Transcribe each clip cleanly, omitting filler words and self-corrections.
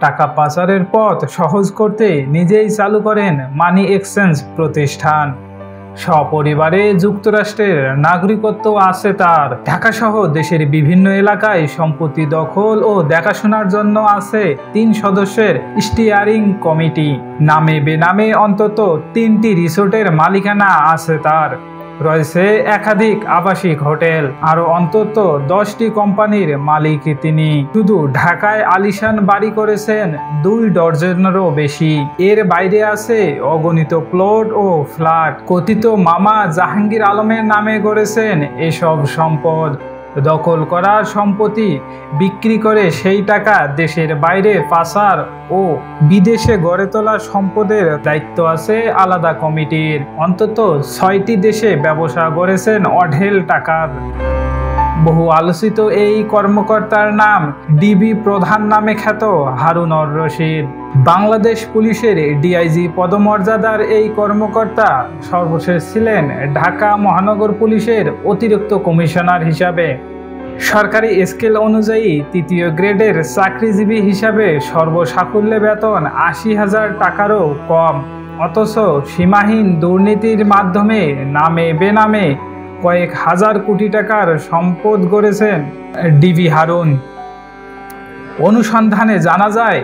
টাকা পাচারের পথ সহজ করতে নিজেই চালু করেন মানি এক্সচেঞ্জ প্রতিষ্ঠান। সপরিবারে যুক্তরাষ্ট্রের নাগরিকত্ব আছে তার। ঢাকাসহ দেশের বিভিন্ন এলাকায় সম্পত্তি দখল ও দেখাশোনার জন্য আছে 3 সদস্যের স্টিয়ারিং কমিটি। নামে বেনামে অন্তত 3টি রিসোর্টের মালিকানা আছে তার। রয়েছে একাধিক আবাসিক হোটেল, আরো অন্তত 10টি কোম্পানির মালিক তিনি। শুধু ঢাকায় আলিশান বাড়ি করেছেন 2 ডজনেরও বেশি। এর বাইরে আছে অগণিত প্লট ও ফ্ল্যাট। কথিত মামা জাহাঙ্গীর আলমের নামে গড়েছেন এসব সম্পদ। দখল করা সম্পত্তি বিক্রি করে সেই টাকা দেশের বাইরে পাচার ও বিদেশে গড়ে তোলা সম্পদের দায়িত্ব আছে আলাদা কমিটির। অন্তত 6টি দেশে ব্যবসা গড়েছেন অঢেল টাকার। বহু আলোচিত এই কর্মকর্তার নাম ডিবি প্রধান নামে খ্যাত হারুন-অর রশিদ। বাংলাদেশ পুলিশের ডিআইজি পদমর্যাদার এই কর্মকর্তা সর্বশেষ ছিলেন ঢাকা মহানগর পুলিশের অতিরিক্ত কমিশনার হিসাবে। সরকারি স্কেল অনুযায়ী 3য় গ্রেডের চাকরিজীবী হিসাবে সর্বসাকুল্যে বেতন 80,000 টাকারও কম। অথচ সীমাহীন দুর্নীতির মাধ্যমে নামে বেনামে কয়েক হাজার কোটি টাকার সম্পদ গড়েছেন ডিবি হারুন। অনুসন্ধানে জানা যায়,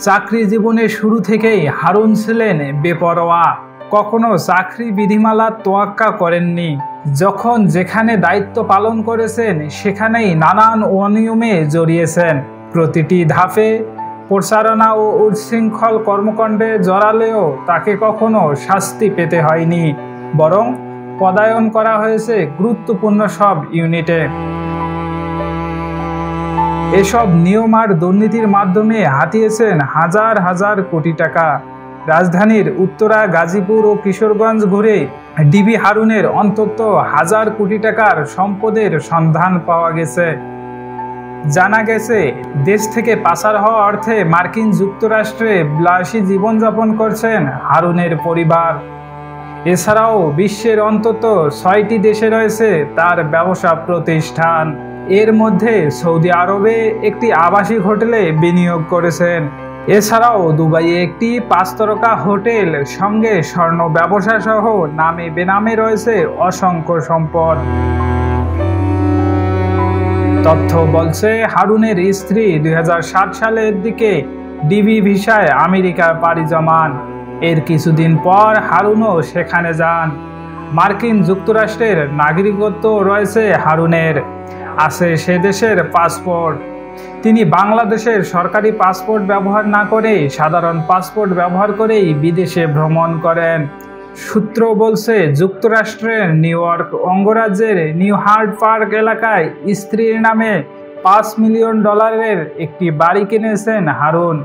চাকরি জীবনের শুরু থেকেই হারুন ছিলেন বেপরোয়া। কখনো চাকরি বিধিমালা তোয়াক্কা করেননি। যখন যেখানে দায়িত্ব পালন করেছেন সেখানেই নানান অনিয়মে জড়িয়েছেন। প্রতিটি ধাপে প্রচারণা ও উচ্ছৃঙ্খল কর্মকাণ্ডে জড়ালেও তাকে কখনো শাস্তি পেতে হয়নি, বরং পদায়ন করা হয়েছে গুরুত্বপূর্ণ সব ইউনিটে। এসব নিয়ম আর দুর্নীতির মাধ্যমে হাতিয়েছেন হাজার হাজার কোটি টাকা। রাজধানীর উত্তরা, গাজীপুর ও কিশোরগঞ্জ ঘুরে ডিবি হারুনের অন্তত 1000 কোটি টাকার সম্পদের সন্ধান পাওয়া গেছে। জানা গেছে, দেশ থেকে পাচার হওয়া অর্থে মার্কিন যুক্তরাষ্ট্রে বিলাসী জীবনযাপন করছেন হারুনের পরিবার। এছাড়াও বিশ্বের অন্তত 6টি দেশে রয়েছে তার ব্যবসা প্রতিষ্ঠান। এর মধ্যে সৌদি আরবে একটি আবাসিক হোটেলে বিনিয়োগ করেছেন। এছাড়াও দুবাইয়ে একটি 5 তারকা হোটেল, সঙ্গে স্বর্ণ ব্যবসা সহ নামে বেনামে রয়েছে অসংখ্য সম্পদ। তথ্য বলছে, হারুনের স্ত্রী 2007 সালের দিকে ডিবি ভিসায় আমেরিকা পাড়ি জমান। এর কিছুদিন পর হারুনও সেখানে যান। মার্কিন যুক্তরাষ্ট্রের নাগরিকত্ব রয়েছে হারুনের। আছে সে দেশের পাসপোর্ট। তিনি বাংলাদেশের সরকারি পাসপোর্ট ব্যবহার না করে সাধারণ পাসপোর্ট ব্যবহার করেই বিদেশে ভ্রমণ করেন। সূত্র বলছে, যুক্তরাষ্ট্রের নিউ ইয়র্ক অঙ্গরাজ্যের নিউ হার্ট পার্ক এলাকায় স্ত্রীর নামে $5 মিলিয়ন একটি বাড়ি কিনেছেন হারুন।